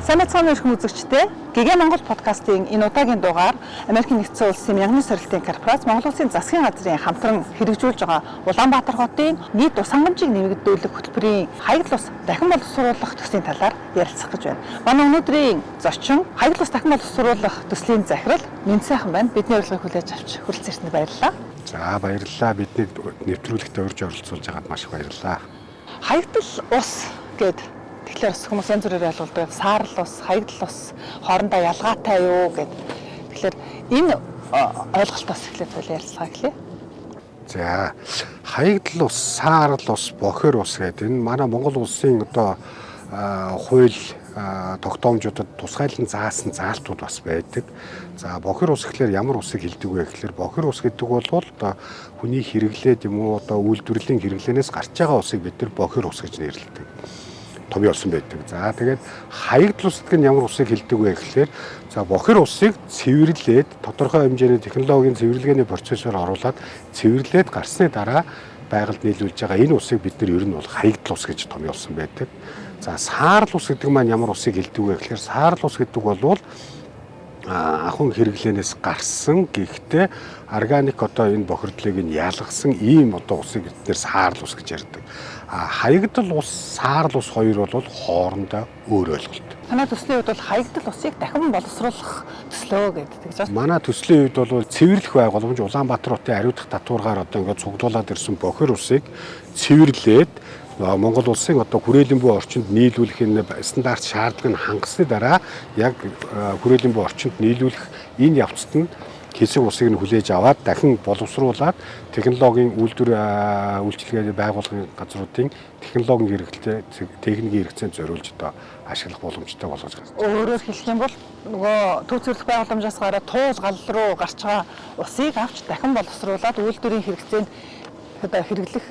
Сайн мэцхан өрхөн үзэгчдээ Гэгээ Монгол подкастын энэ удаагийн дугаар Америкийн нэгдсэн улсын мянганы сорилтын корпорац Монгол Улсын засгийн газрын хамтран хэрэгжүүлж байгаа Улаанбаатар хотын нийт ус хангамжийг нэмэгдүүлэх хөтөлбөрийн хаягдл ус дахин боловсруулах төслийн талаар ярилцах гэж байна. Манай өнөөдрийн зочин хаягдл ус дахин боловсруулах төслийн захирал Мэн сайхан байна. Бидний урилгыг хүлээж авч хүрэлцэн ирсэнд баярлалаа. За баярлалаа. Бидний нэвтрүүлэгт урьж оролцуулж байгаад маш их баярлалаа. Хаягдл ус гэдэг тэгэхээр хүмүүс янз бүрээр ялгалдаг. Саарл ус, хаягдл ус хоорондоо ялгаатай юу гэд. Тэгэхээр энэ ойлголтоос эхлээд ярилцлага гэлээ. За хаягдл ус, саарл ус, бохир ус гэдэг энэ манай Монгол улсын одоо хууль тогтоомжуудад тусгайлан заасан заалтууд бас байдаг. За бохир ус гэхэлэр ямар усыг хэлдэг вэ гэхэлэр бохир ус гэдэг бол одоо хүний хэрэглээд юм уу одоо үйлдвэрлэлийн хэрэглэнээс гарч байгаа усыг бид нар бохир ус гэж нэрлэдэг. Томьёо усан байдаг. За тэгээд хаягдл ус гэдэг нь ямар усыг хэлдэг вэ гэхэлэр за бохир усыг цэвэрлээд тодорхой хэмжээний технологийн цэвэрлэгээний процессор оруулаад цэвэрлээд гарсны дараа байгальд нийлүүлж байгаа энэ усыг бид нар ер нь бол хаягдл ус гэж томьёолсон байдаг. За саарл ус гэдэг маань ямар усыг хэлдэг вэ гэхэлэр саарл ус гэдэг бол ахын хэрэглэнээс гарсан гэхдээ органик одоо энэ бохирдлыг нь ялгасан ийм одоо усыг бид нэр саарл ус гэж ярьдаг. Хаягдл ус, саарл ус хоёр бол хоорондоо өөр ойлголт. Манай төслийн хувьд бол хаягдл усыг дахин боловсруулах төслөө гэдэг. Манай төслийн хувьд бол цэвэрлэх байгууламж Улаанбаатар хотын ариутгах татваргаар одоо ингээд цуглуулад ирсэн бохир усыг цэвэрлээд Монгол улсын одоо хүрээлэн буй орчинд нийлүүлэх энэ стандарт шаардлагыг хангасны дараа яг хүрээлэн буй орчинд нийлүүлэх энэ явцад нь хэсэг усыг нь хүлээж аваад дахин боловсруулад технологийн үйлчилгээний байгууллагын газруудын технологийн хэрэглээ техникийн хэрэгцээнд зориулж одоо ашиглах боломжтой болгож байна. Өөрөөр хэлэх юм бол нөгөө төв зөвлөх байгууламжаас гараад туул гал руу гарч байгаа усыг авч дахин боловсруулад үйлдвэрийн хэрэгцээнд одоо хэрэглэх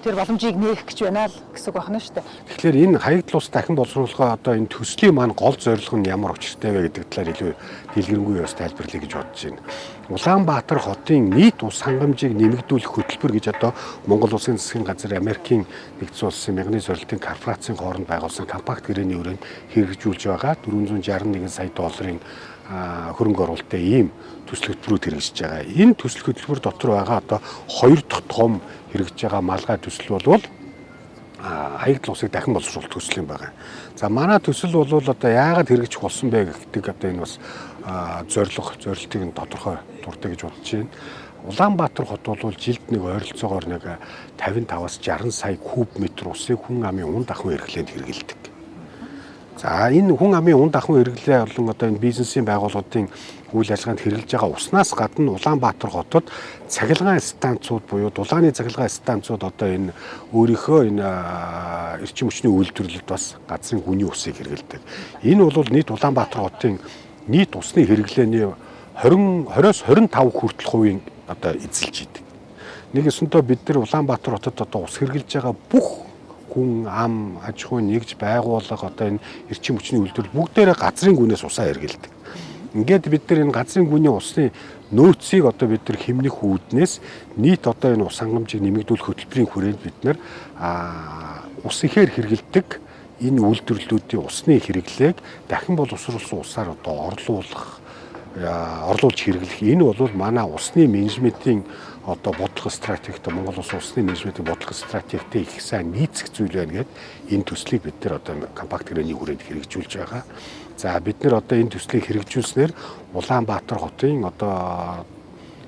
тэр боломжийг нээх гэж байна л гэсэн үг байна шүү дээ. Тэгэхээр энэ хаягдл ус дахин боловсруулахаа одоо энэ төслийн маань гол зорилго нь ямар учиртай вэ гэдэг талаар илүү дэлгэрэнгүй бас тайлбарлая гэж бодож байна. Улаанбаатар хотын нийт ус хангамжийг нэмэгдүүлэх хөтөлбөр гэж одоо Монгол Улсын засгийн газар Америкийн нэгдсэн улсын мянганы сорилтын корпорацийн хооронд байгуулсан компакт гэрээний өрөөнд хэрэгжүүлж байгаа 461 сая долларын хөрөнгө оруулалттай ийм төсөл хөтөлбөрүүд хэрэгжиж байгаа. Энэ төсөл хөтөлбөр дотор байгаа одоо хоёр дахь том хэрэгжиж байгаа малгай төсөл бол хаягдл усыг дахин боловсруулах төсөл юм байна. За манай төсөл бол одоо яагаад хэрэгжих болсон бэ гэдэг одоо энэ бас зорилтыг нь тодорхой дуртай гэж бодож байна. Улаанбаатар хот бол жилд нэг ойролцоогоор нэг 55-аас 60 сая куб метр усыг хүн амын унд ахуйн хэрэглээнд хэрэглэдэг. За энэ хүн амын унд ахуйн хэрэглээ болон одоо энэ бизнесийн байгууллагуудын үйл ажиллагаанд хэрэглэж байгаа уснаас гадна Улаанбаатар хотод цахилгаан станцууд буюу дулааны цахилгаан станцууд одоо энэ өөрийнхөө энэ эрчим хүчний үйлдвэрлэлд бас газрын хүний усыг хэрэглэдэг. Энэ бол нийт Улаанбаатар хотын нийт усны хэрэглээний 20-оос 25% хүртэл хувийн одоо эзэлж идэг. Нэг өсөнтөө бид нар Улаанбаатар хотод одоо ус хэрэглэж байгаа бүх хүн ам аж ахуй нэгж байгууллага одоо энэ эрчим хүчний үйлдвэрлэл бүгдээрээ газрын гүнээс усаа хэрэглэдэг. Ингээд бид нар энэ газрын гүний усны нөөцийг одоо бид нар хэмнэх үүднээс нийт одоо энэ ус хангамжийг нэмэгдүүлэх хөтөлбөрийн хүрээнд бид нар ус ихээр хэрэглэдэг энэ үйлдвэрлэлүүдийн усны хэрэглээг дахин боловсруулсан усаар одоо орлуулж хэрэглэх энэ бол манай усны менежментийн одоо бодлого стратегт Монгол Улсын усны менежментийн бодлого стратегтэй их сайн нийцэх зүйл байна гэдэг энэ төслийг бид нар одоо компакт гэрээний хүрээнд хэрэгжүүлж байгаа. За бид нар одоо энэ төслийг хэрэгжүүлснээр Улаанбаатар хотын одоо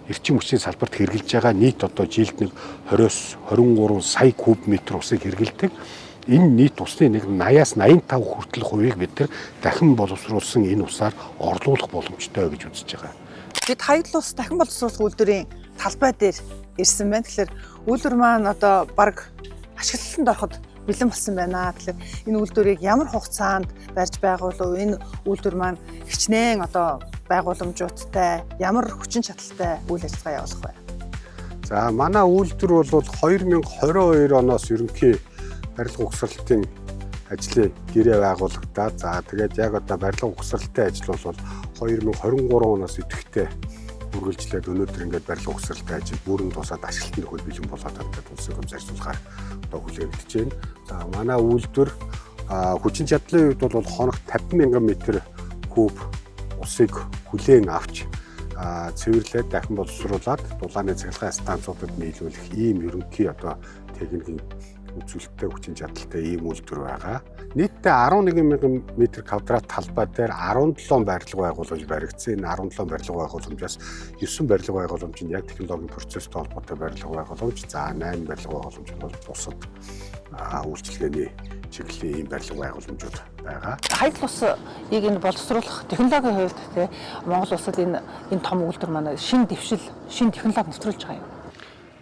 эрчим хүчний салбарт хэрэгжилж байгаа нийт одоо жилд нэг 20-оос 23 сая куб метр усыг хэрэглэдэг. Энэ нийт усны нэг 80-аас 85% хүртэл хувийг бид нар дахин боловсруулсан энэ усаар орлуулах боломжтой гэж үзэж байгаа. Бид хаягдл ус дахин боловсруулах үйлдвэрийн талбай дээр ирсэн байна. Тэгэхээр үйлдвэр маань одоо баг ашиглалтанд ороход бэлэн болсон байна. Тэгэхээр энэ үйлдвэрийг ямар хугацаанд барьж байгуулав? Энэ үйлдвэр маань хичнээн одоо байгууламжуудтай ямар хүчин чадалтай үйл ажиллагаа явуулах вэ? За манай үйлдвэр бол 2022 оноос ерөнхий барилга угсралтын ажлыг гэрээ байгуулагдаад за тэгээд яг одоо барилга угсралтын ажил бол 2023 оноос идэвхтэй үргэлжлээд өнөөдөр ингээд барилга угсралтын ажил бүрэн тусаад ашиглалтын хөл бэлэн болоод байгаа улсын хурлын зарцуулгаар одоо хүлээгдэж байна. За манай үйлдвэр Хүчин чадлын үед бол хоногт 50,000 м³ усыг хүлээн авч цэвэрлээд дахин боловсруулад дулааны цахилгаан станцуудад нийлүүлэх ийм ерөнхий техникийн үзүүлэлттэй хүчин чадалтай ийм үйлдвэр байгаа. Нийтдээ 11,000 м² талбай дээр 17 барилга байгууламж баригдсан. Энэ 17 барилга байгууламжаас 9 барилга байгууламж нь яг технологийн процесстэй холбоотой барилга байгууламж, за 8 барилга байгууламж бол бусад үйлчилгээний чиглэлийн ийм барилга байгууламжууд байгаа. Хаягдл усыг энэ боловсруулах технологийн хувьд те Монгол улсад энэ том үйлдвэр манай шинэ дэвшил, шинэ технологи нэвтрүүлж байгаа юм.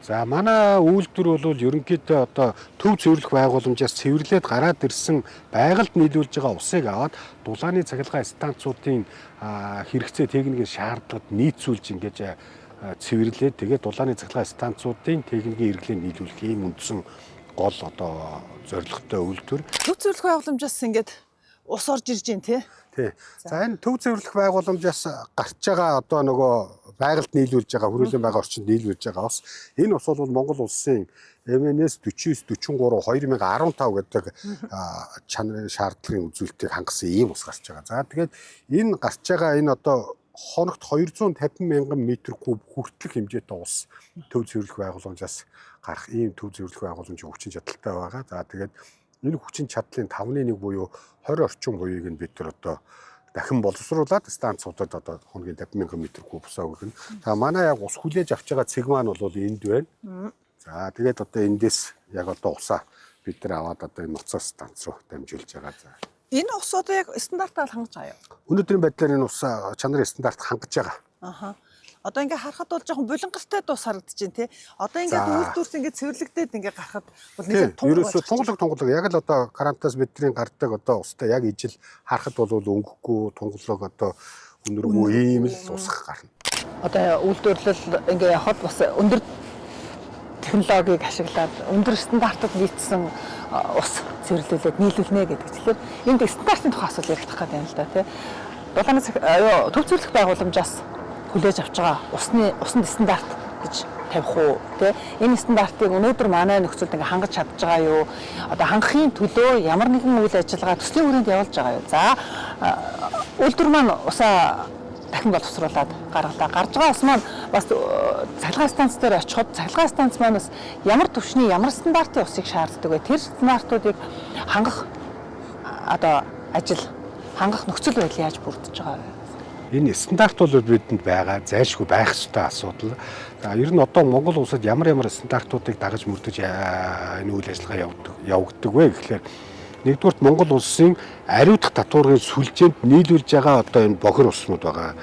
За манай үйлдвэр бол ерөнхийдөө төв цэвэрлэх байгууламжаас цэвэрлээд гараад ирсэн байгальд нийлүүлж байгаа усыг аваад дулааны цахилгаан станцуудын хэрэгцээ техникийн шаардлагад нийцүүлж ингэж цэвэрлээд тэгээд дулааны цахилгаан станцуудын техникийн хэрэглээнд нийлүүлэх ийм үндсэн гол зорилготой үйлдвэр. Төв цэвэрлэх байгууламжаас ингэж ус орж ирж байна тий. Тий. За энэ төв цэвэрлэх байгууламжаас гарч байгаа нөгөө байгальд нийлүүлж байгаа хүрээлэн байгаа орчинд нийлүүлж байгаа ус. Энэ ус бол Монгол улсын МНС 49-43 2015 гэдэг чанарын шаардлагын үзүүлэлтийг хангасан ийм ус гарч байгаа. За тэгээд энэ гарч байгаа энэ хоногт 250,000 м³ хүртэлх хэмжээтэй ус төв цэвэрлэх байгууламжаас гарах ийм төв цэвэрлэх байгууламжийн хүчин чадалтай байгаа. За тэгээд энэ хүчин чадлын 5-1 буюу 20 орчим буюуг нь бид нар дахин боловсруулад станцуудад хоногийн 50,000 м³ усаа өгнө. За манай яг ус хүлээж авч байгаа цэг маань бол энд байна. За тэгээд эндээс яг усаа бид нар аваад энэ ноцоо станц руу дамжуулж байгаа. За энэ усууд яг стандартаар хангаж байгаа юу? Өнөөдрийн байдлаар энэ ус чанарын стандарт хангаж байгаа. Аха. Одоо ингээ харахад бол жоохон булангартай дус харагдаж байна тий. Одоо ингээ үйлдвэрт ингээ цэвэрлэгдээд ингээ гарахад бол нэг тунгалаг яг л карантаас бидний гардаг устай яг ижил харахад бол өнгөхгүй тунгалаг өнөргүй ийм л усах гарна. Одоо үйлдвэрлэл ингээ явахад бас өндөр технологиг ашиглаад өндөр стандартад нийцсэн ус цэвэрлүүлээд нийлүүлнэ гэдэг. Тэгэхээр энд стандартын тухай асуул ярих гэдэг юм л да тий. Дулааны төв цэвэрлэх байгууламжаас хүлээж авч байгаа усны стандарт гэж тавих уу тий энэ стандартыг өнөөдөр манай нөхцөлд ингээ хангаж чадж байгаа юу хангахын төлөө ямар нэгэн үйл ажиллагаа төслийн хүрээнд явуулж байгаа юу за үйлдвэр маань усаа дахин боловсруулад гаргалаа гарч байгаа ус маань бас цахилгаан станц дээр очиход цахилгаан станц маань бас ямар түвшний ямар стандартын усыг шаарддаг вэ тэр стандартуудыг хангах ажил хангах нөхцөл байдал яаж бүрдэж байгаа вэ? Энэ стандарт бол бидэнд байгаа зайлшгүй байх ёстой асуудал. За ер нь Монгол улсад ямар стандартуудыг дагаж мөрдөж энэ үйл ажиллагаа явагддаг вэ гэхээр нэгдүгürt Монгол улсын ариутгах татваргын сүлжээнд нийлүүлж байгаа энэ бохир уснууд байгаа.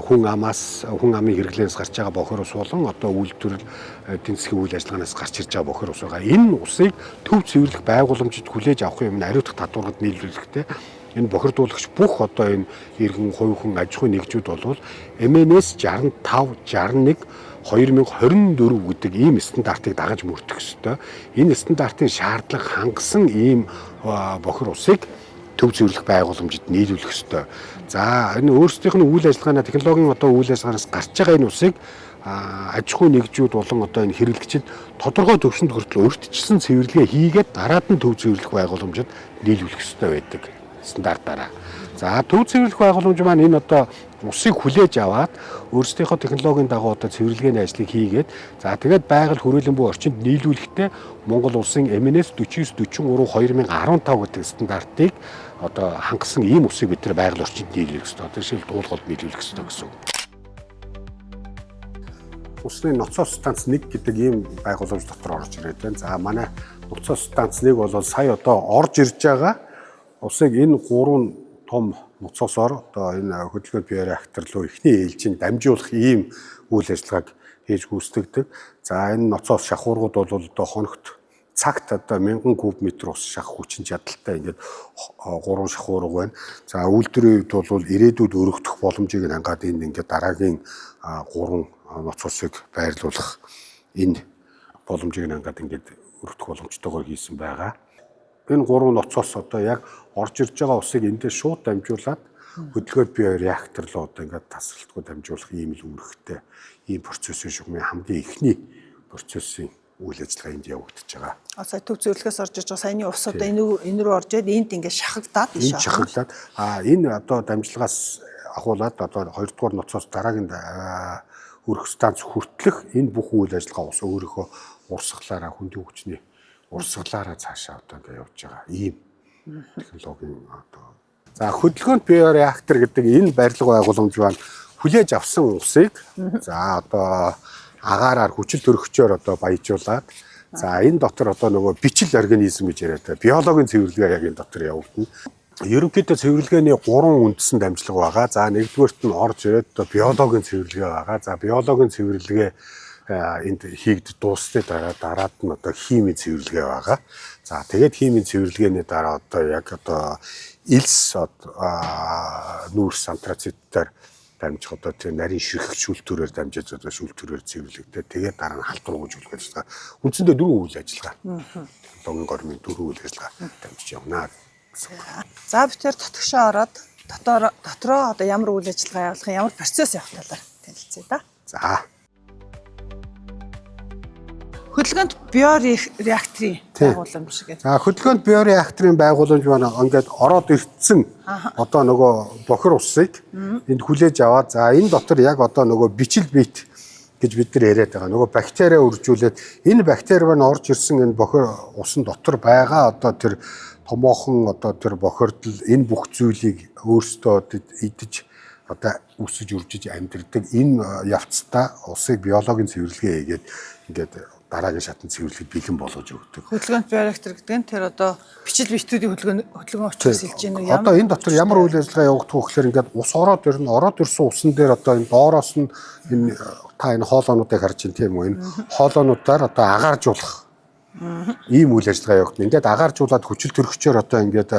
Хүн амын хэрэглээс гарч байгаа бохир ус болон үйлдвэр эдийн засгийн үйл ажиллагаанаас гарч ирж байгаа бохир ус байгаа. Энэ усыг төв цэвэрлэх байгууламжид хүлээж авах юм ариутгах татваргад нийлүүлэхтэй энэ бохирдуулагч бүх энэ иргэн хувийн аж ахуйн нэгжүүд бол МНС 65 61 2024 гэдэг ийм стандартыг дагаж мөрдөх ёстой. Энэ стандартын шаардлага хангасан ийм бохир усыг төв цэвэрлэх байгууламжид нийлүүлэх ёстой. За энэ өөрсдийнх нь үйл ажиллагааны технологийн үйл ажиллагаанаас гарч байгаа энэ усыг аж ахуйн нэгжүүд болон энэ хэрэглэгчид тодорхой төвшөнд хүртэл урьдчилсан цэвэрлэгээ хийгээд дараад нь төв цэвэрлэх байгууламжид нийлүүлэх ёстой байдаг стандартаараа. За төв цэвэрлэх байгууламж маань энэ усыг хүлээж аваад өөрсдийнхөө технологийн дагуу цэвэрлэгээний ажлыг хийгээд за тэгээд байгаль хүрээлэн буй орчинд нийлүүлэхдээ Монгол улсын МНС 49-43 2015 гэдэг стандартыг хангасан ийм усыг бид нар байгаль орчинд нийлүүлэх ёстой. Жишээл дуулгалд нийлүүлэх ёстой гэсэн үг. Усны ноцоо станц 1 гэдэг ийм байгууламж дотор орж ирээд байна. За манай ноцоо станц 1 бол сая орж ирж байгаа усыг энэ 3 том ноцоосоор энэ хөдөлгөөн бие реактор руу эхний ээлжинд дамжуулах ийм үйл ажиллагааг хийж гүйцэтгэдэг. За энэ ноцоос шахуургууд бол хоногт цагт 1000 куб/м ус шахах хүчин чадалтай ингээд 3 шахуурга байна. За үйлдвэрийн хувьд бол ирээдүйд өргөдөх боломжийг хангаад энэ ингээд дараагийн 3 ноцоосыг байрлуулах энэ боломжийг хангаад ингээд өргөдөх боломжтойгоор хийсэн байгаа. Энэ 3 ноцоос яг орж ирж байгаа усыг эндээ шууд дамжуулаад хөдөлгөөн бие реактор руу ингээд тасралтгүй дамжуулах ийм л үүрэгтэй ийм процесс шүү. Хамгийн эхний процессын үйл ажиллагаа энд явагдаж байгаа. Сая төв зөвлөхөөс орж иж байгаа саяны ус одоо энэ рүү орж ирээд энд ингээд шахагдаад Энэ шахагдаад энэ одоо дамжлагаас ахуулаад одоо 2 дугаар ноцоос дараагийн өрх станц хүртэлх энэ бүх үйл ажиллагаа ус өөрийнхөө урсгалаараа хүндийн хүчний урсгалаараа цаашаа одоо ингээд явж байгаа ийм технологийн одоо за хөдөлгөөнд биореактор гэдэг энэ барилга байгууламж байна. Хүлээж авсан усыг за одоо агаараар хүчил төрөгчөөр одоо баяжуулаад за энэ дотор одоо нөгөө бичил организм гэж яриад байгаа. Биологийн цэвэрлэгээ яг энэ дотор явагдана. Ерөнхийдөө цэвэрлэгээний 3 үндсэн дамжлага байгаа. За нэгдүгээрт нь орж ирээд одоо биологийн цэвэрлэгээ байгаа. За биологийн цэвэрлэгээ энд хийгдэж дуусны дараад нь одоо химийн цэвэрлэгээ байгаа. За тэгээд химийн цэвэрлэгээний дараа одоо яг одоо элс нүүрс антрацитээр дамжих одоо тэр нарийн ширхэг шүүлтүүрээр дамжиж одоо шүүлтүүрээр цэвэрлэгдээ тэгээд дараа нь халдвар өгж үлгэж байгаа. Үндсэндээ 4 үйл ажиллагаа. Технологийн гормын 4 үйл ажиллагаа дамжиж явна. За бид тэр дотгошоо ороод дотроо одоо ямар үйл ажиллагаа явуулах ямар процесс явах талаар танилцъя да. За. Хөдөлгөөнд биореакторын байгууламж гэдэг. За хөдөлгөөнд биореакторын байгууламж байна. Ингээд ороод ирсэн одоо нөгөө бохир усыг энд хүлээж аваад за энэ дотор яг одоо нөгөө бичил биет гэж бид нар яриад байгаа. Нөгөө бактериа үржүүлээд энэ бактери маань орж ирсэн энэ бохир усан дотор байгаа одоо тэр томоохон одоо тэр бохирдол энэ бүх зүйлийг өөрсдөө идэж одоо үсэж үржиж амьдэрдэг энэ явцдаа усыг биологийн цэвэрлэгээ хийгээд ингээд дараагийн шатны цэвэрлэгэд бэлэн болгож өгдөг. Хөдөлгөөнд биореактор гэдэг нь тэр одоо бичил биетүүдийн хөдөлгөөн учраас хэлж байна уу? Одоо энэ дотор ямар үйл ажиллагаа явагдах вэ гэхээр ингээд ус ороод ирсэн усан дээр одоо энэ доороос нь энэ та энэ хоолоонуудыг харж байна тийм үү? Энэ хоолоонуудаар одоо агааржуулах ийм үйл ажиллагаа явагдана. Ингээд агааржуулаад хүчил төрөгчөөр одоо ингээд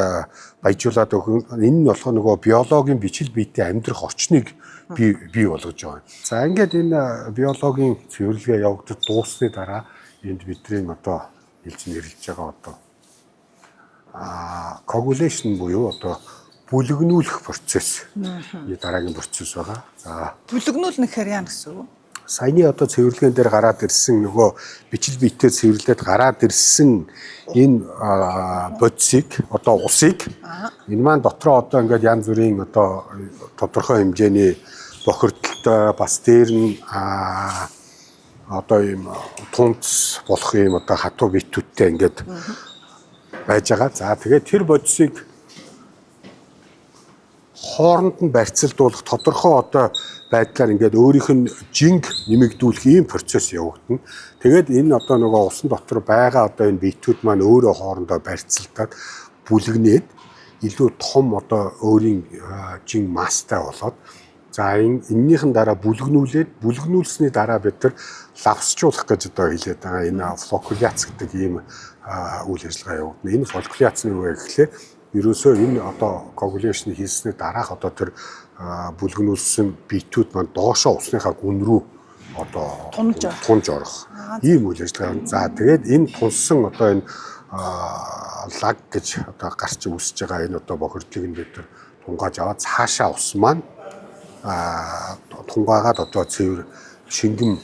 баяжуулаад өгөх энэ нь болохоо нөгөө биологийн бичил биетийн амьдрах орчныг бий болгож байгаа. За ингээд энэ биологийн цэвэрлэгээ явагдаж дуусны дараа энд бидний одоо хэлж нэрлэж байгаа одоо coagulation буюу одоо бүлэгнүүлэх процесс. Энэ дараагийн процесс байгаа. За бүлэгнүүлнэ гэхээр яа гэсэн үг? Саяны одоо цэвэрлэгээн дээр гараад ирсэн нөгөө бичил биетээр цэвэрлээд гараад ирсэн энэ бодисыг одоо усыг энэ маань дотроо одоо ингээд янз бүрийн одоо тодорхой хэмжээний бохирдолтой бас дээр нь одоо ийм тунц болох ийм одоо хатуу биетүүдтэй ингээд байж байгаа. За тэгээд тэр бодисыг хооронд нь барьцалдуулах тодорхой одоо байдлаар ингээд өөрийнх нь жинг нэмэгдүүлэх ийм процесс явагдана. Тэгээд энэ одоо нөгөө усан дотор байгаа одоо энэ биетүүд маань өөрөө хоорондоо барьцалдаад бүлэгнээд илүү том одоо өөрийн жинг масстай болоод за энэнийхэн дараа бүлэгнүүлсний дараа бид нар лавсжуулах гэж одоо хэлээд байгаа. Энэ фолликуляц гэдэг ийм үйл ажиллагаа явагдана. Энэ фолликуляц нь юу вэ гэхлээр ерөөсөө энэ одоо coagulation хийсний дараах одоо тэр бүлгнүүлсэн биетүүд маань доошоо усныхаа гүн рүү одоо тунж орох ийм үйл ажиллагаа. За тэгээд энэ тунсан одоо энэ лаг гэж одоо гарч үсэж байгаа энэ одоо бохирдлыг нь бид тунгааж аваад цаашаа ус маань тунгаагаад одоо шингэн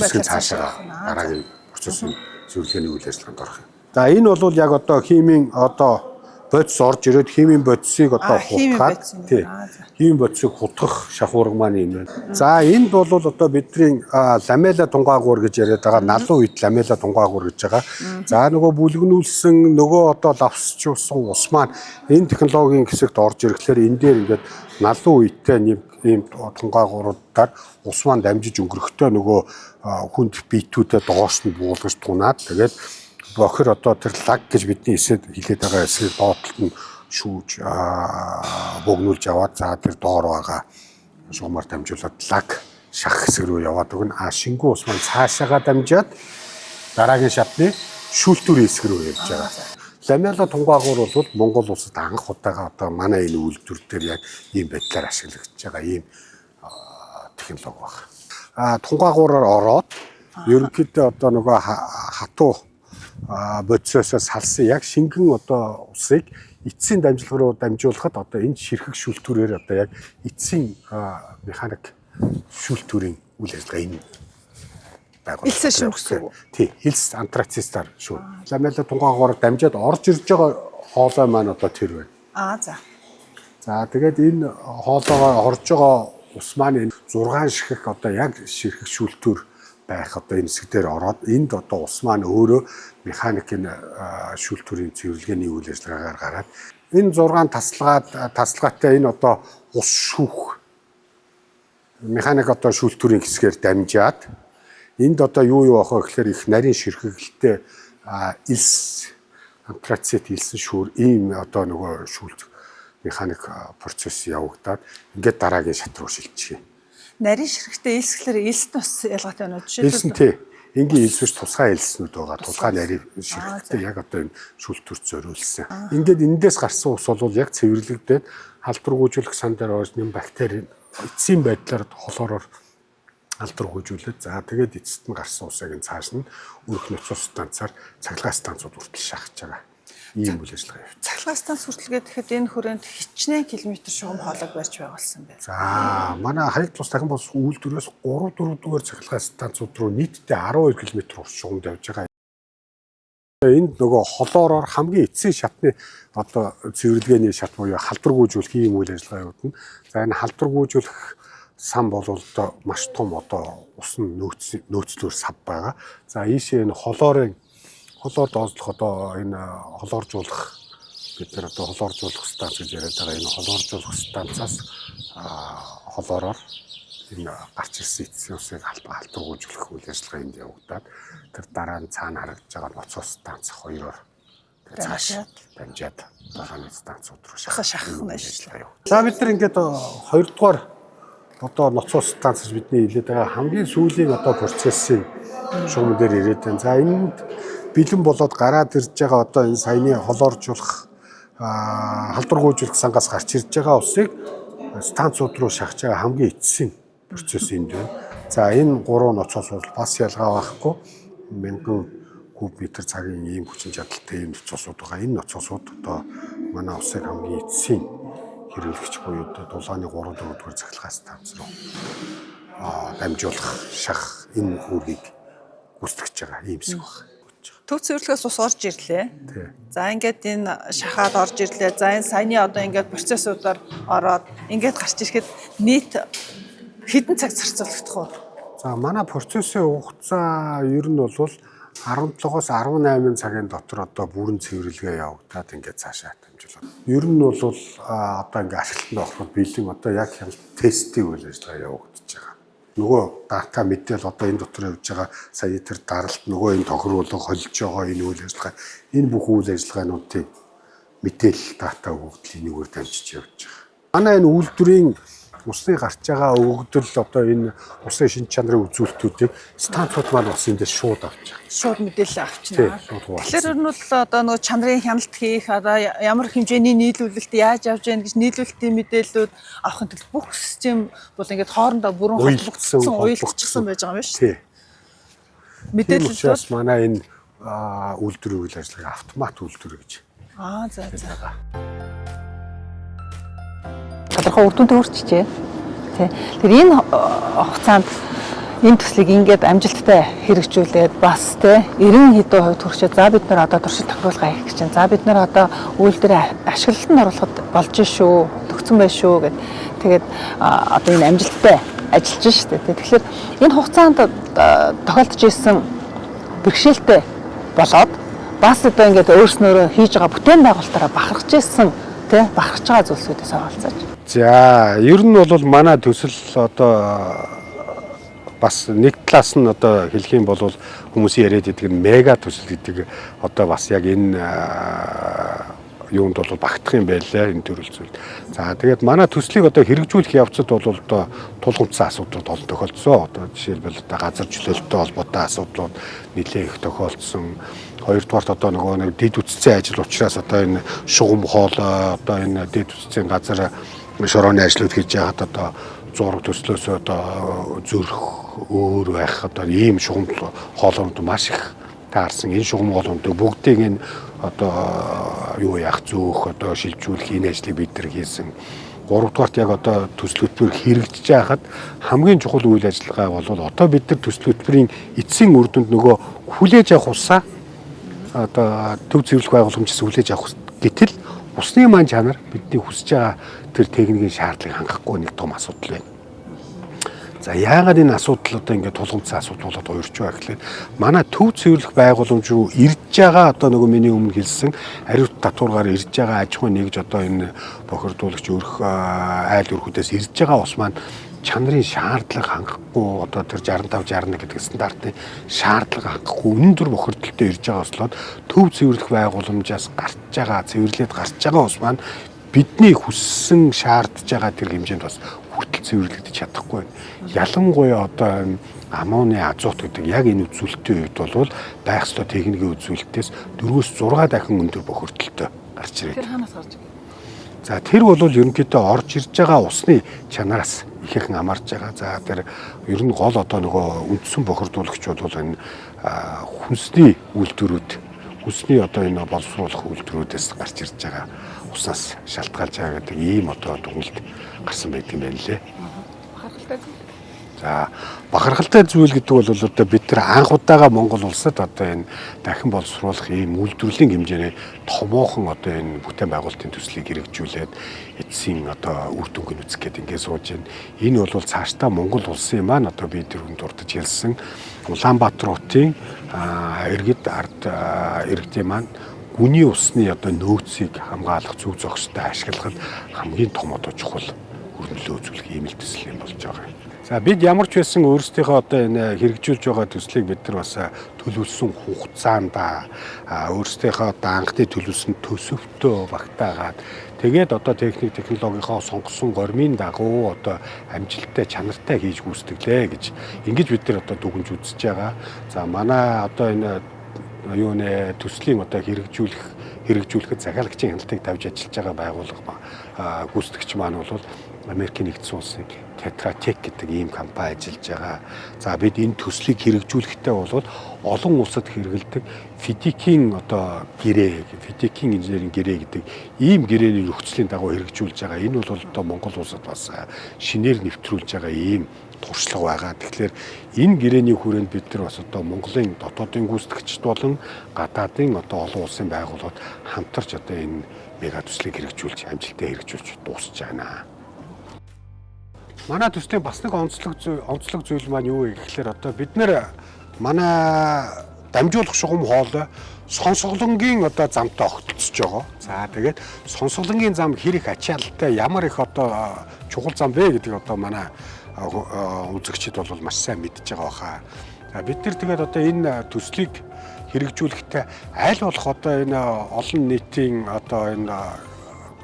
байхаар цаашаа дараагийн процессын зөвлөлийн үйл ажиллагаанд орох юм. За энэ бол яг одоо химийн одоо бодис орж ирээд химийн бодисыг одоо хутгаад химийн бодисыг хутгах шахуурга маань энэ байна. За энд бол одоо бидний ламела тунгаагуур гэж яриад байгаа налуу үед ламела тунгаагуур гэж байгаа. За нөгөө бүлгнүүлсэн нөгөө одоо лавсчулсан ус маань энэ технологийн хэсэгт орж ирэхлээр энэ дээр ингээд налуу үедээ ийм тунгаагууруудаар ус маань дамжиж өнгөрөхдөө нөгөө хүнд биетүүдэд доош нь буулгаж тунаад тэгээд бохир одоо тэр лаг гэж бидний эсэд хилээд байгаа эсрэг доотлолт нь шүүж богнуулж аваад за тэр доор байгаа шугамар дамжуулаад лаг шах хэсэг рүү яваад өгнө. Шингэн ус маань цаашаага дамжаад дараагийн шатны шүүлтүүрийн хэсэг рүү явж байгаа. Ламела тунгаагуур бол Монгол улсад анх удаага одоо манай энэ үйлдвэр дээр яг ийм байдлаар ашиглагдаж байгаа ийм технологи байна. Тунгаагуураар ороод ерөнхийдөө одоо нөгөө хатуу бодисоос салсан яг шингэн одоо усыг эцсийн дамжлага руу дамжуулахад одоо энэ ширхэг шүүлтүүрээр одоо яг эцсийн механик шүүлтүүрийн үйл ажиллагаа энэ байгууллага. Элсэн шүүр гэсэн үг. Тий, элс антрацистаар шүүр. Ламела тунгаагаар дамжаад орж ирж байгаа хоолой маань одоо тэр байна. За. За тэгээд энэ хоолоогоо орж байгаа ус маань 6 ширхэг одоо яг ширхэг шүүлтүүр байх одоо энэ хэсэг дээр ороод энд одоо ус маань өөрөө механикийн шүүлтүүрийн цэвэрлэгээний үйл ажиллагаагаар гараад энэ 6 тасалгаатай энэ одоо ус шүүх механик одоо шүүлтүүрийн хэсгээр дамжаад энд одоо юу авах вэ гэхээр их нарийн ширхэгтэй элс антрацит элсэн шүүр ийм одоо нөгөө шүүлт механик процесс явагдаад ингээд дараагийн шат руу шилжчихэ. Нарийн ширхэгтэй элсгэлэр элс тус ялгаатай байна уу? Элсэн тий. Энгийн элсвч тусгай элснүүд байгаа. Тусгай нарийн ширхэгтэй яг одоо энэ шүүлтүрт зориулсан. Ингээд эндээс гарсан ус бол яг цэвэрлэгдээд халдваргүйжүүлэх сан дээр орж нэм бактери эцсийн байдлаар холоороор халдваргүйжүүлээд за тэгээд эцэст нь гарсан усыг энэ цааш нь өрх нөхцөл станцаар цахилгаан станцууд хүртэл шахаж байгаа. Ийм үйл ажиллагаа явуулсан. Цахилгаан станц хүртэлгээд тэгэхэд энэ хүрээнд хичнээн километр шугам хоолойг барьж байгуулсан байна. За манай хаяг тус дахин бос үйлдвэрээс 3-4 дугаар цахилгаан станцууд руу нийтдээ 12 км шугамд явж байгаа. Энд нөгөө холоороор хамгийн эцсийн шатны одоо цэвэрлэгээний шат буюу халдваргүйжүүлэх ийм үйл ажиллагаа явуулна. За энэ халдваргүйжүүлэх сан бол одоо маш том одоо усан нөөцлөөр сав байгаа. За ийшээ энэ холоор доотлох одоо энэ холооржуулах бид нар одоо холооржуулах станц гэж яриад байгаа энэ холооржуулах станцаас холоороор энэ гарч ирсэн эцсийн усыг халдваргүйжүүлэх үйл ажиллагаа энд явагдаад тэр дараа нь цаана харагдаж байгаа ноцоо станц хоёроор цааш дамжаад долооны станцууд руу шахах үйл ажиллагаа явагдав. За бид нар ингээд 2 дугаар одоо ноцоо станц гэж бидний хэлээд байгаа хамгийн сүүлийн одоо процессын шугам дээр ирээд байна. За энд бэлэн болоод гараад ирж байгаа одоо энэ саяны холооржуулах халдваргүйжүүлэх сангаас гарч ирж байгаа усыг станцууд руу шахаж байгаа хамгийн эцсийн процесс энд байна. За энэ 3 ноцоос бол бас ялгаа байхгүй 1000 куб метр цагийн ийм хүчин чадалтай ийм ноцоосууд байгаа. Энэ ноцоосууд одоо манай усыг хамгийн эцсийн хэрэглэгч буюу дулааны 3-4 дугаар цахилгаан станц руу дамжуулах шах энэ үүргийг гүйцэтгэж байгаа ийм хэсэг байна. Төв цэвэрлэгээс ус орж ирлээ. За ингээд энэ шахаад орж ирлээ. За энэ саяны одоо ингээд процессуудаар ороод ингээд гарч ирэхэд нийт хэдэн цаг зарцуулагдах вэ? За манай процессын хугацаа ер нь бол 17-оос 18 цагийн дотор одоо бүрэн цэвэрлэгээ явагдаад ингээд цаашаа дамжуулаад. Ер нь бол одоо ингээд ашиглалтанд ороход бэлэн одоо яг тестийн үйл ажиллагаа явагдаж байгаа. Нөгөө дата мэдээл одоо энэ дотор явж байгаа сая тэр даралт нөгөө энэ тохируулга холж байгаа энэ үйл ажиллагаа энэ бүх үйл ажиллагаануудын мэдээлэл дата өгөгдлийн нэгээр дамжиж явж байгаа. Манай энэ үйлдвэрийн усны гарч байгаа өгөгдөл одоо энэ усын шинж чанарын үзүүлэлтүүдийг станцууд маань бас энэ дээр шууд авч байгаа. Шууд мэдээлэл авчнаа. Тэгэхээр ер нь бол одоо нөгөө чанарын хяналт хийх одоо ямар хэмжээний нийлүүлэлт яаж явж байна гэж нийлүүлэлтийн мэдээллүүд авахын тулд бүх систем бол ингээд хоорондоо бүрэн холбогдсон, уялдчихсан байж байгаа юм байна шүү дээ. Мэдээлэл бол манай энэ үйлдвэрийн үйл ажиллагаа автомат үйлдвэр гэж. За. Тодорхой үр дүнтэй хүрчихжээ. Тэгэхээр энэ хугацаанд энэ төслийг ингээд амжилттай хэрэгжүүлээд бас 90% хувьд хүрчээ. За бид нар одоо туршилт тохируулга хийх гэж байна. За бид нар одоо үйлдвэрээ ашиглалтанд оруулахад болж шүү, төгсөн байх шүү гэд. Тэгээд одоо энэ амжилттай ажиллаж шүү дээ. Тэгэхээр энэ хугацаанд тохиолдож ирсэн бэрхшээлтэй болоод бас одоо ингээд өөрснөөрөө хийж байгаа бүтээн байгуулалтаараа бахархаж ирсэн бахархаж байгаа зүйлсүүдээс оролцож. За ер нь бол манай төсөл одоо бас нэг талаас нь одоо хэлэх юм бол хүмүүсийн яриад идэг мега төсөл гэдэг одоо бас яг энэ юунд бол багтах юм байлаа энэ төрөл зүйл. За тэгээд манай төслийг одоо хэрэгжүүлэх явцад бол одоо тулгымцсан асуудлууд олон тохиолдсон. Одоо жишээлбэл одоо газар чөлөөлөлттэй холбоотой асуудлууд нэлээд их тохиолдсон. Хоёрдугаарт одоо нөгөө нэг дэд үтцийн ажил учраас одоо энэ шугам хоолой одоо энэ дэд үтцийн газар шорооны ажлууд хийж яхад одоо зураг төслөөс одоо зөрөх өөр байх одоо ийм шугам хоолойнууд маш их таарсан. Энэ шугам хоолойнууд бүгдийг энэ одоо юу яах зөөх одоо шилжүүлэх энэ ажлыг бид нар хийсэн. 3-дугаарт яг одоо төсөл хөтөлбөр хэрэгжиж байхад хамгийн чухал үйл ажиллагаа бол одоо бид нар төсөл хөтөлбөрийн эцсийн үр дүнд нөгөө хүлээж авах усаа одоо төв цэвэрлэх байгууламжаас хүлээж авах гэтэл усны маань чанар бидний хүсэж байгаа тэр техникийн шаардлагыг хангахгүй нэг том асуудал байна. За яагаад энэ асуудал одоо ингээд тулгымцсан асуудал болоод уурч байгаа гэхлээр манай төв цэвэрлэх байгууламж руу ирж байгаа одоо нөгөө миний өмнө хэлсэн ариут татваргаар ирж байгаа аж ахуй нэгж одоо энэ бохирдуулагч өрх айл өрхүүдээс ирж байгаа ус маань чанарын шаардлага хангахгүй одоо тэр 65 61 гэдэг стандартын шаардлага хангахгүй өндөр бохирдолтой ирж байгаа услоод төв цэвэрлэх байгууламжаас гарч байгаа цэвэрлээд гарч байгаа ус маань бидний хүссэн шаардж байгаа тэр хэмжээнд бас хүртэл цэвэрлэгдэж чадахгүй байна. Ялангуяа одоо аммоны азот гэдэг яг энэ үзүүлэлтийн үед бол байх ёстой техникийн үзүүлэлтээс 4-6 дахин өндөр бохирдолтой гарч ирээд. Тэр ханаас гарч ирэх? За тэр бол ерөнхийдөө орж ирж байгаа усны чанараас ихэнх хамаарж байгаа. За тэр ер нь гол одоо нөгөө үндсэн бохирдуулагч бол энэ хүнсний үйлдвэрүүд, хүнсний одоо энэ боловсруулах үйлдвэрүүдээс гарч ирж байгаа уснаас шалтгаалж байгаа гэдэг ийм одоо дүгнэлт гарсан байдаг юм байна лээ. Бахархалтай зүйл. За бахархалтай зүйл гэдэг бол одоо бид нар анх удаага Монгол улсад одоо энэ дахин боловсруулах ийм үйлдвэрлэлийн хэмжээний томоохон одоо энэ бүтээн байгуулалтын төслийг хэрэгжүүлээд эцсийн одоо үр дүнг үзэх гээд ингээд сууж байна. Энэ бол цаашдаа Монгол улсын маань одоо би дөрөнд дурдж хэлсэн Улаанбаатар хотын иргэд ард иргэдийн маань гүний усны одоо нөөцийг хамгаалах зөв зохистой ашиглахад хамгийн том одоо чухал өрнөлөө үзүүлэх ийм л төсөл юм болж байгаа юм. За бид ямар ч байсан өөрсдийнхөө одоо энэ хэрэгжүүлж байгаа төслийг бид нар бас төлөвлөсөн хугацаанд өөрсдийнхөө одоо анхны төлөвлөсөн төсөвтөө багтаагаад тэгээд одоо технологийнхоо сонгосон гормын дагуу одоо амжилттай чанартай хийж гүйцэтгэлээ гэж ингэж бид нар одоо дүгнж үзэж байгаа. За манай одоо энэ юу нэ төслийн одоо хэрэгжүүлэхэд захиалагчийн хяналтыг тавьж ажиллаж байгаа байгууллага гүйцэтгэгч маань бол Америкийн нэгдсэн улсын Tetra Tech гэдэг ийм компани ажиллаж байгаа. За бид энэ төслийг хэрэгжүүлэхдээ бол олон улсад хэрэгэлдэг FIDIC-ийн одоо гэрээ, FIDIC-ийн инженерийн гэрээ гэдэг ийм гэрээний нөхцөлийн дагуу хэрэгжүүлж байгаа. Энэ бол одоо Монгол улсад бас шинээр нэвтрүүлж байгаа ийм туршлага байгаа. Тэгэхээр энэ гэрээний хүрээнд бид нар бас одоо Монголын дотоодын гүйцэтгэгчд болон гадаадын одоо олон улсын байгууллагууд хамтарч одоо энэ мега төслийг хэрэгжүүлж амжилттай хэрэгжүүлж дуусч байна. Манай төслийн бас нэг онцлог зүйл маань юу вэ гэхээр одоо бид нэр манай дамжуулах шугам хоол сонсголонгийн одоо замтай огтцож байгаа. За тэгээд сонсголонгийн зам хэр их ачаалттай ямар их одоо чухал зам бэ гэдэг одоо манай үзэгчид бол маш сайн мэдж байгаа баха. За бид нар тэгээд одоо энэ төслийг хэрэгжүүлэхдээ аль болох одоо энэ олон нийтийн одоо энэ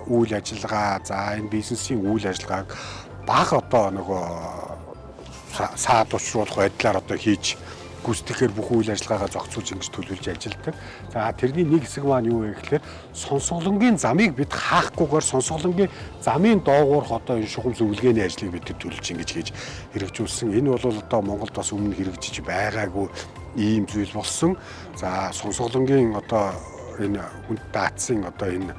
үйл ажиллагаа, за энэ бизнесийн үйл ажиллагааг баг одоо нөгөө саад учруулах байдлаар одоо хийж гүйцэтгэхээр бүх үйл ажиллагаагаа зохицуулж ингэж төлөвлөж ажилладаг. За тэрний нэг хэсэг маань юу вэ гэхээр сонсголонгийн замыг бид хаахгүйгээр сонсголонгийн замын доогоорх одоо энэ шугам зөвлөгөөний ажлыг бид төлөвлөж ингэж хийж хэрэгжүүлсэн. Энэ бол одоо Монголд бас өмнө хэрэгжиж байгаагүй ийм зүйл болсон. За сонсголонгийн одоо энэ хүнд даацсан одоо энэ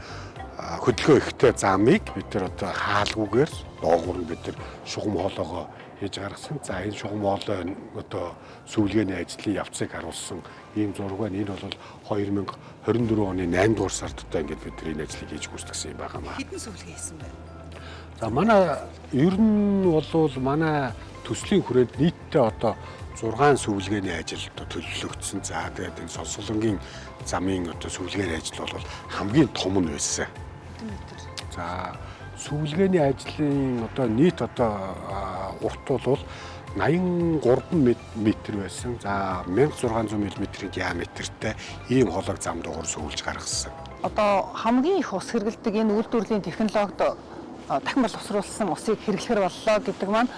хөдөлгөөн ихтэй замыг бид нар одоо хаалгүйгээр доогуур нь бид нар шугам хоолоогоо хийж гаргасан. За энэ шугам хоолой одоо сүүлгээний ажлын явцыг харуулсан ийм зураг байна. Энэ бол 2024 оны 8 дугаар сард одоо ингээд бид нар энэ ажлыг хийж гүйцэтгсэн юм байна. Хэдэн сүүлгээ хийсэн бэ? За манай ер нь бол манай төслийн хүрээнд нийтдээ одоо 6 сүүлгээний ажил одоо төлөвлөгдсөн. За тэгээд энэ сонсголонгийн замын одоо сүүлгээний ажил бол хамгийн том нь байсан. За сүүлгээний ажлын одоо нийт одоо урт бол 83 м байсан. За 1600 мм-ийн диаметртэй ийм хологи зам дугаар сүүлж гаргасан. Одоо хамгийн их ус хэрэглэдэг энэ үйлдвэрлэлийн технологид дахин боловсруулсан усыг хэрэглэхэр боллоо гэдэг маань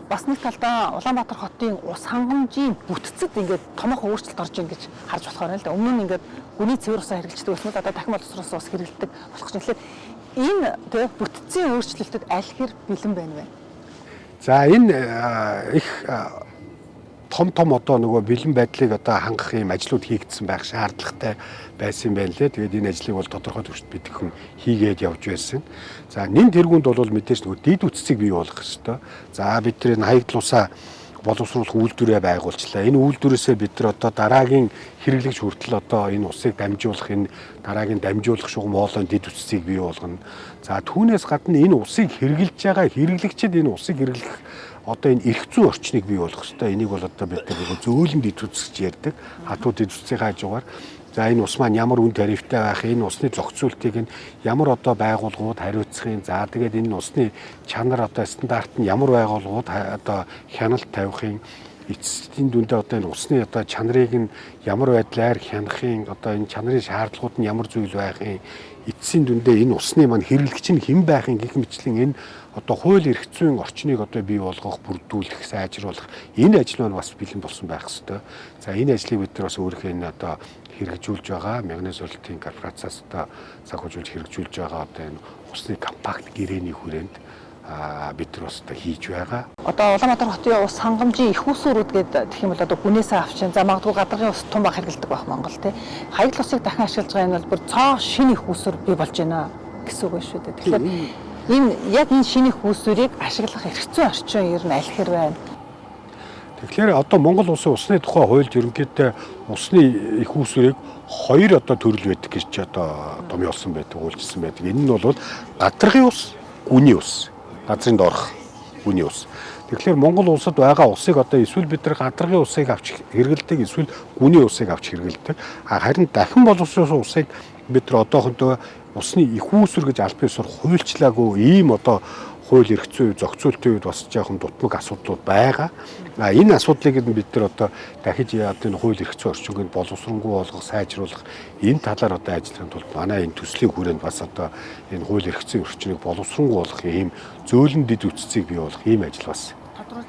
бас нэг талдаа Улаанбаатар хотын ус хангамжийн бүтцэд ингээд томоохон өөрчлөлт орж ийн гэж харж болохоор юм л да. Өмнө нь ингээд гүний цэвэр усаа хэрэглэдэг байсан бол одоо дахин боловсруулсан ус хэрэглэдэг болох чинь тэгэхээр энэ тэг бүтцийн өөрчлөлтөд аль хэр бэлэн байна вэ? За энэ их том одоо нөгөө бэлэн байдлыг одоо хангах юм ажлууд хийгдсэн байх шаардлагатай байсан юм байна лээ. Тэгээд энэ ажлыг бол тодорхой төвшөнд бид хэн хийгээд явж байсан. За нэн тэргуунд бол мэдээж нөгөө дэд үтцийг бий болгох ёстой. За бид тэр энэ хаягдл усаа боловсруулах үйлдвэрээ байгуулчлаа. Энэ үйлдвэрээсээ бид нар одоо дараагийн хэрэглэгч хүртэл одоо энэ усыг дамжуулах, энэ дараагийн дамжуулах шугам хоолойн дэд үтцийг бий болгоно. За түүнээс гадна энэ усыг хэрэглэж байгаа хэрэглэгчид энэ усыг хэрэглэх одоо энэ эрх зүйн орчныг бий болгох хэрэгтэй. Энийг бол одоо бид нар зөөлөн дэд үтц гэж ярьдаг. Хатуу дэд үтцийн хажуугаар за энэ ус маань ямар үн тарифтай байх, энэ усны зохицуултыг нь ямар одоо байгууллагууд хариуцахын, за тэгээд энэ усны чанар одоо стандарт нь ямар байгууллагууд одоо хяналт тавихын, эцсийн дүндээ одоо энэ усны одоо чанарыг нь ямар байдлаар хянахын, одоо энэ чанарын шаардлагууд нь ямар зүйл байхын, эцсийн дүндээ энэ усны маань хэрэглэгч нь хэн байхын гэх мэтлэн энэ одоо хууль эрх зүйн орчныг одоо бий болгох, бүрдүүлэх, сайжруулах энэ ажил маань бас бэлэн болсон байх ёстой. За энэ ажлыг бид нар бас өөрийнхөө энэ одоо хэрэгжүүлж байгаа Мягнис уралдын корпорацаас одоо санхүүжүүлж хэрэгжүүлж байгаа одоо энэ усны компакт гэрээний хүрээнд бид нар бас одоо хийж байгаа. Одоо Улаанбаатар хотын ус хангамжийн их усурууд гэдэг гэх юм бол одоо гүнээсээ авчин за магадгүй гадаргын ус том баг хэрэглэдэг байх Монгол тий. Хаягдл усыг дахин ашиглаж байгаа энэ бол бүр цоо шинэ их усур бий болж байна гэсэн үг шүү дээ. Тэгэхээр энэ яг энэ шинэ их усурыг ашиглах эрх зүйн орчин ер нь аль хэр байна? Тэгэхээр одоо Монгол улсын усны тухай хуульд ерөнхийдөө усны их усурыг хоёр одоо төрөл байдаг гэж одоо томьёолсон байдаг, үйлчилсэн байдаг. Энэ нь бол гадаргын ус, гүний ус, газрын доорх гүний ус. Тэгэхээр Монгол улсад байгаа усыг одоо эсвэл бид нар гадаргын усыг авч хэрэгэлдэг, эсвэл гүний усыг авч хэрэгэлдэг. Харин дахин боловсруулсан усыг бид нар одоохондоо усны их усүр гэж аль биесээр хуульчлаагүй ийм одоо хууль эрх зүй зохицуултын үед бас жоохон дутмаг асуудлууд байгаа. Энэ асуудлыг бид нар одоо дахиж одоо энэ хууль эрх зүйн орчинг боловсронгуй болгох, сайжруулах энэ талаар одоо ажиллахын тулд манай энэ төслийн хүрээнд бас одоо энэ хууль эрх зүйн орчныг боловсронгуй болгох ийм зөөлөн дэд үтцийг бий болгох ийм ажил бас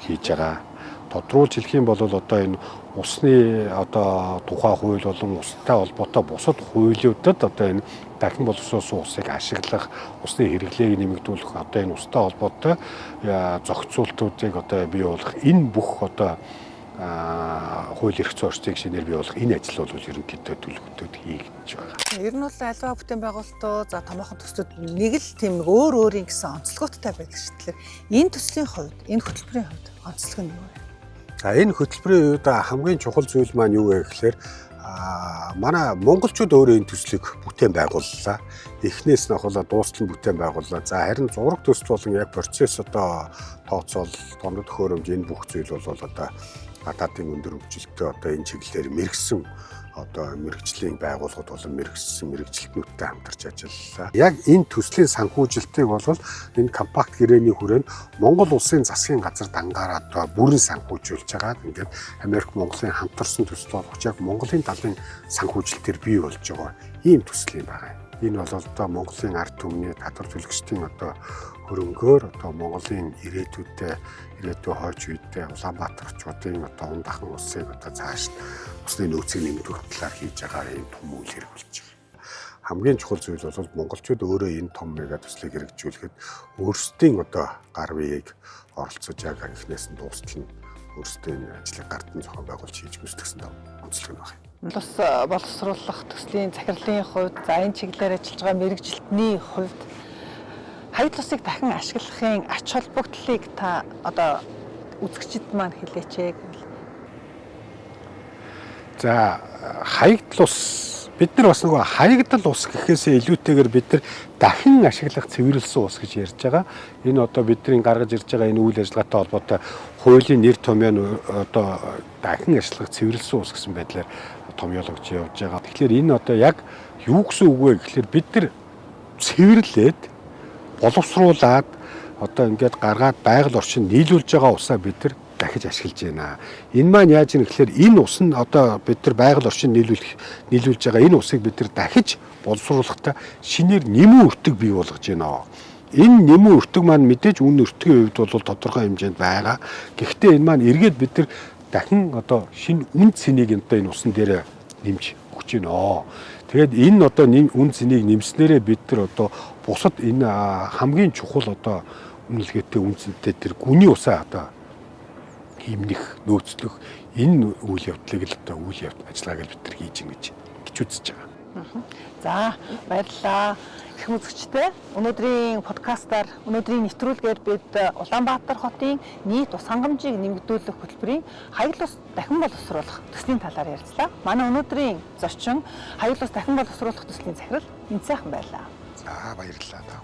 хийж байгаа. Тодруулж хэлэх юм бол одоо энэ усны одоо тухай хууль болон устай холбоотой бусад хуулиудад одоо энэ дахин боловсруулсан усыг ашиглах, усны хэрэглээг нэмэгдүүлэх, одоо энэ устай холбоотой зохицуултуудыг одоо бий болгох энэ бүх одоо хууль эрх зүйн орчныг шинээр бий болгох энэ ажил бол ерөнхийдөө төлөвлөлтөд хийж байгаа. Ер нь бол альва бүтээн байгуулалтууд за томоохон төслүүд нэг л тийм өөр өөрийн гэсэн онцлогтой байдаг шүү дээ. Энэ төслийн хувьд, энэ хөтөлбөрийн хувьд онцлог нь юу вэ? За энэ хөтөлбөрийн үед хамгийн чухал зүйл маань юу вэ гэхээр манай монголчууд өөрөө энэ төслийг бүтээн байгууллаа. Эхнээс нь ахвала дуустал бүтээн байгууллаа. За харин зураг төсөл болон яг процесс одоо тооцоол, томрог төхөөрөмж энэ бүх зүйл бол одоо гадаадын өндөр хөгжилтэй одоо энэ чиглэлээр мэрэгсэн одоо мэрэгжлийн байгууллагууд болон мэрэгсэн мэрэгжилтнүүдтэй хамтарч ажиллалаа. Яг энэ төслийн санхүүжилтийг бол энэ компакт гэрээний хүрээнд Монгол улсын засгийн газар дангаараа одоо бүрэн санхүүжүүлж байгаа. Ингээд Америк Монголын хамтарсан төсөл болгож яг Монголын талын санхүүжилтээр бий болж байгаа ийм төсөл юм байна. Энэ бол одоо Монголын ард түмний татвар төлөгчдийн одоо хөрөнгөөр одоо Монголын ирээдүйн хойч үедээ Улаанбаатар очуудын одоо ундахан усыг одоо цааш усны нөөцийг нэмэгдүүлэх талаар хийж байгаа ийм том үйл хэрэг болж байгаа. Хамгийн чухал зүйл бол монголчууд өөрөө энэ том мега төслийг хэрэгжүүлэхэд өөрсдийн одоо гар биеийг оролцож яг эхнээс нь дуустал нь өөрсдийн ажлыг гартан зохион байгуулж хийж гүйцэтгэсэн онцлог нь байна. Улс боловсруулах төслийн захирлын хувьд за энэ чиглэлээр ажиллаж байгаа мэрэгжилтний хувьд хаягдл усыг дахин ашиглахын ач холбогдлыг та одоо үзэгчид маань хэлээч. За хаягдл ус бид нар бас нөгөө хаягдл ус гэхээсээ илүүтэйгээр бид нар дахин ашиглах цэвэрлсэн ус гэж ярьж байгаа. Энэ одоо бидний гаргаж ирж байгаа энэ үйл ажиллагаатай холбоотой хуулийн нэр томьёо нь одоо дахин ашиглах цэвэрлсэн ус гэсэн байдлаар томьёологч явж байгаа. Тэгэхээр энэ одоо яг юу гэсэн үг вэ гэхээр бид нар цэвэрлээд боловсруулад одоо ингээд гаргаад байгаль орчинд нийлүүлж байгаа усаа бид нар дахиж ашиглаж байна. Энэ маань яаж юм гэхээр энэ ус нь одоо бид нар байгаль орчинд нийлүүлж байгаа энэ усыг бид нар дахиж боловсруулахдаа шинээр нэмэн өртөг бий болгож байна. Энэ нэмэн өртөг маань мэдээж үн өртгийн хувьд бол тодорхой хэмжээнд байгаа. Гэхдээ энэ маань эргээд бид нар дахин одоо шинэ үн цэнийг одоо энэ усан дээр нэмж өгч байна. Тэгээд энэ одоо үн цэнийг нэмснээрээ бид нар одоо бусад энэ хамгийн чухал одоо үнэлгээтэй үн цэнтэй тэр гүний усаа одоо хэмнэх, нөөцлөх Энэ үйл явдлыг л одоо үйл ажиллагааг л бид нар хийж ин гэж үзэж байгаа. За баярлалаа. Их үзэгчтэй өнөөдрийн подкастаар өнөөдрийн нэвтрүүлгээр бид Улаанбаатар хотын нийт ус хангамжийг нэмэгдүүлэх хөтөлбөрийн хаяг ус дахин боловсруулах төслийн талаар ярьцлаа. Манай өнөөдрийн зочин хаяг ус дахин боловсруулах төслийн захирал Энд сайхан байлаа. За баярлалаа.